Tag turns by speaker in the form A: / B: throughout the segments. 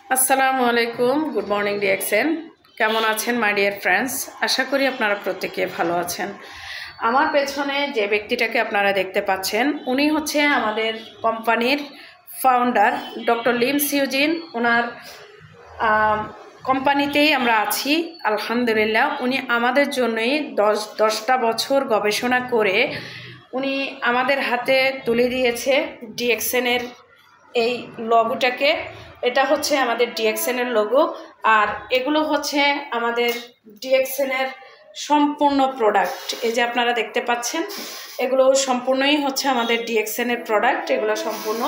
A: আসসালামু আলাইকুম, good morning DXN. কেমন আছেন মাই ডিয়ার ফ্রেন্ডস? আশা করি আপনারা প্রত্যেকে ভালো আছেন। আমার পেছনে যে ব্যক্তিটাকে আপনারা দেখতে পাচ্ছেন, উনি হচ্ছে আমাদের কোম্পানির ফাউন্ডার ডক্টর লিম সিউজিন। ওনার কোম্পানিতেই আমরা আছি আলহামদুলিল্লাহ। উনি আমাদের জন্যই 10টা বছর গবেষণা করে উনি আমাদের হাতে তুলে দিয়েছে ডিএক্সএনের এই লগোটাকে। এটা হচ্ছে আমাদের ডিএক্সএনের লোগো, আর এগুলো হচ্ছে আমাদের ডিএক্সএনের সম্পূর্ণ প্রোডাক্ট। এই যে আপনারা দেখতে পাচ্ছেন, এগুলো সম্পূর্ণই হচ্ছে আমাদের ডিএক্সএনের প্রোডাক্ট। এগুলো সম্পূর্ণ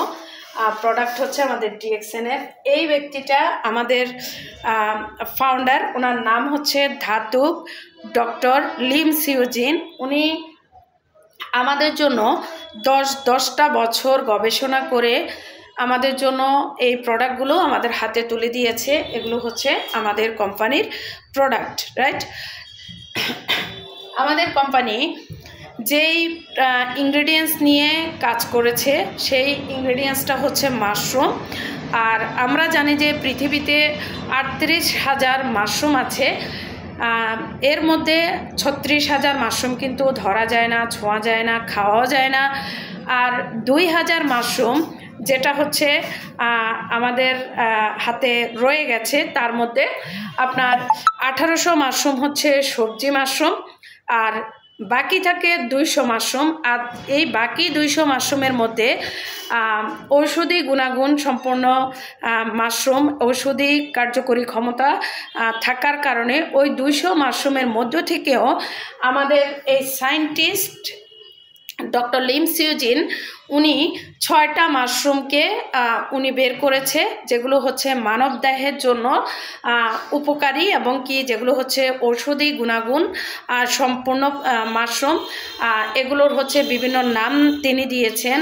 A: প্রোডাক্ট হচ্ছে আমাদের ডিএক্সএনের। এই ব্যক্তিটা আমাদের ফাউন্ডার, ওনার নাম হচ্ছে ধাতুক ডক্টর লিম সিউজিন। উনি আমাদের জন্য 10টা বছর গবেষণা করে আমাদের জন্য এই প্রোডাক্টগুলো আমাদের হাতে তুলে দিয়েছে। এগুলো হচ্ছে আমাদের কোম্পানির প্রোডাক্ট, রাইট? আমাদের কোম্পানি যেই ইনগ্রেডিয়েন্টস নিয়ে কাজ করেছে সেই ইনগ্রেডিয়েন্টসটা হচ্ছে মাশরুম। আর আমরা জানি যে পৃথিবীতে 38,000 মাশরুম আছে। এর মধ্যে 36,000 মাশরুম কিন্তু ধরা যায় না, ছোঁয়া যায় না, খাওয়াও যায় না। আর 2,000 মাশরুম যেটা হচ্ছে আমাদের হাতে রয়ে গেছে, তার মধ্যে আপনার 1800 মাশরুম হচ্ছে সবজি মাশরুম, আর বাকি থাকে 200 মাশরুম। আর এই বাকি 200 মাশরুমের মধ্যে ঔষধি গুণাগুণ সম্পন্ন মাশরুম, ঔষধি কার্যকরী ক্ষমতা থাকার কারণে ওই 200 মাশরুমের মধ্য থেকেও আমাদের এই সায়েন্টিস্ট ডক্টর লিম সিউজিন উনি 6টা মাশরুমকে উনি বের করেছে, যেগুলো হচ্ছে মানব দেহের জন্য উপকারী এবং কি যেগুলো হচ্ছে ঔষধি গুণাগুণ সম্পূর্ণ মাশরুম। এগুলোর হচ্ছে বিভিন্ন নাম তিনি দিয়েছেন,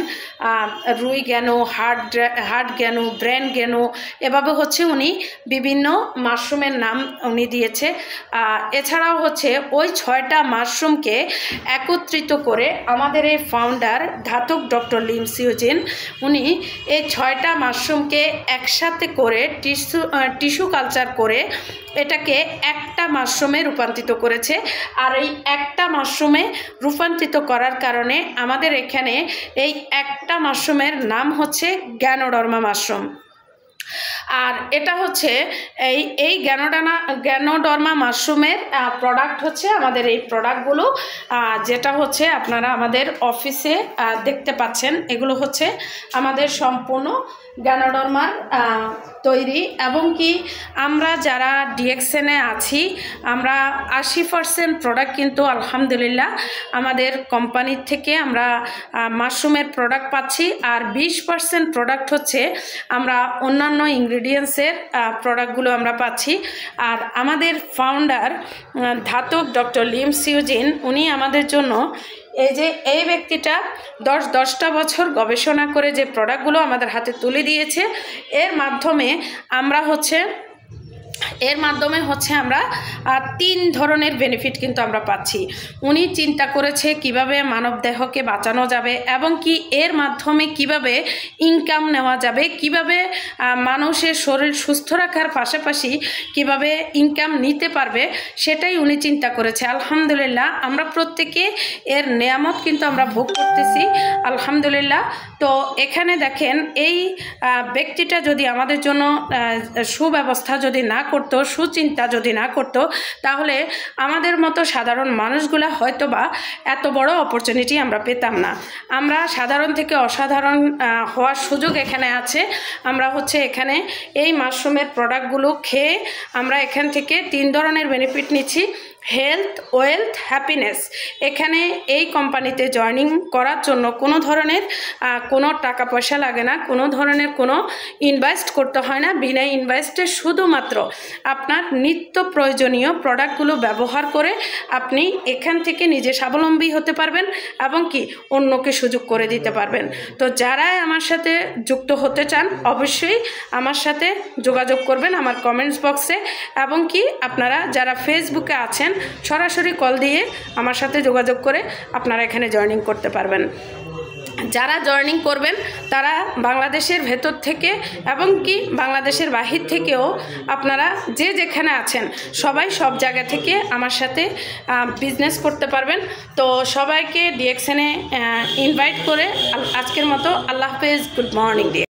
A: রুই জ্ঞানু, হার্ট জ্ঞানু, ব্রেন জ্ঞানু, এভাবে হচ্ছে উনি বিভিন্ন মাশরুমের নাম উনি দিয়েছে। এছাড়াও হচ্ছে ওই 6টা মাশরুমকে একত্রিত করে আমাদের এই ফাউন্ডার ধাতুক ডক্টর লিম সিউজিন উনি এই 6টা মাশরুমকে একসাথে করে টিস্যু কালচার করে এটাকে একটা মাশরুমে রূপান্তরিত করেছে। আর এই একটা মাশরুমে রূপান্তরিত করার কারণে আমাদের এখানে এই একটা মাশরুমের নাম হচ্ছে গ্যানোডার্মা মাশরুম। আর এটা হচ্ছে এই গ্যানোডার্মা মাশরুমের প্রোডাক্ট হচ্ছে আমাদের এই প্রোডাক্টগুলো, যেটা হচ্ছে আপনারা আমাদের অফিসে দেখতে পাচ্ছেন। এগুলো হচ্ছে আমাদের সম্পূর্ণ গ্যানোডার্মার তৈরি। এবং কি আমরা যারা ডিএক্সএনে আছি, আমরা 80% প্রোডাক্ট কিন্তু আলহামদুলিল্লাহ আমাদের কোম্পানির থেকে আমরা মাশরুমের প্রোডাক্ট পাচ্ছি, আর 20% প্রোডাক্ট হচ্ছে আমরা অন্যান্য ইনগ্রেডিয়েন্টসের প্রোডাক্টগুলো আমরা পাচ্ছি। আর আমাদের ফাউন্ডার ধাতুক ডক্টর লিম সিউজিন উনি আমাদের জন্য এই ব্যক্তিটা 10টা বছর গবেষণা করে যে প্রোডাক্টগুলো আমাদের হাতে তুলে দিয়েছে, এর মাধ্যমে আমরা 3 ধরনের বেনিফিট কিন্তু আমরা পাচ্ছি। উনি চিন্তা করেছে কিভাবে মানব দেহকে বাঁচানো যাবে এবং কি এর মাধ্যমে কিভাবে ইনকাম নেওয়া যাবে, কিভাবে মানুষের শরীর সুস্থ রাখার পাশাপাশি কিভাবে ইনকাম নিতে পারবে, সেটাই উনি চিন্তা করেছে। আলহামদুলিল্লাহ আমরা প্রত্যেকে এর নেয়ামত কিন্তু আমরা ভোগ করতেছি আলহামদুলিল্লাহ। তো এখানে দেখেন, এই ব্যক্তিটা যদি আমাদের জন্য সুব্যবস্থা যদি না করতো, সুচিন্তা যদি না করতো, তাহলে আমাদের মতো সাধারণ মানুষগুলা হয়তোবা এত বড় অপরচুনিটি আমরা পেতাম না। আমরা সাধারণ থেকে অসাধারণ হওয়ার সুযোগ এখানে আছে। আমরা হচ্ছে এখানে এই মাশরুমের প্রোডাক্টগুলো খেয়ে আমরা এখান থেকে 3 ধরনের বেনিফিট নিচ্ছি: হেলথ, ওয়েলথ, হ্যাপিনেস। এখানে এই কোম্পানিতে জয়েনিং করার জন্য কোনো ধরনের কোনো টাকা পয়সা লাগে না, কোনো ধরনের কোনো ইনভেস্ট করতে হয় না। বিনা ইনভেস্টে শুধুমাত্র আপনার নিত্য প্রয়োজনীয় প্রোডাক্টগুলো ব্যবহার করে আপনি এখান থেকে নিজে স্বাবলম্বী হতে পারবেন এবং কি অন্যকে সুযোগ করে দিতে পারবেন। তো যারাই আমার সাথে যুক্ত হতে চান অবশ্যই আমার সাথে যোগাযোগ করবেন আমার কমেন্টস বক্সে, এবং কি আপনারা যারা ফেসবুকে আছেন সরাসরি কল দিয়ে আমার সাথে যোগাযোগ করে আপনারা এখানে জয়েনিং করতে পারবেন। যারা জয়েনিং করবেন তারা বাংলাদেশের ভেতর থেকে এবং কি বাংলাদেশের বাহির থেকেও আপনারা যে যেখানে আছেন সবাই সব জায়গা থেকে আমার সাথে বিজনেস করতে পারবেন। তো সবাইকে ডিএক্সএনে ইনভাইট করে আজকের মতো আল্লাহ হাফেজ, গুড মর্নিং।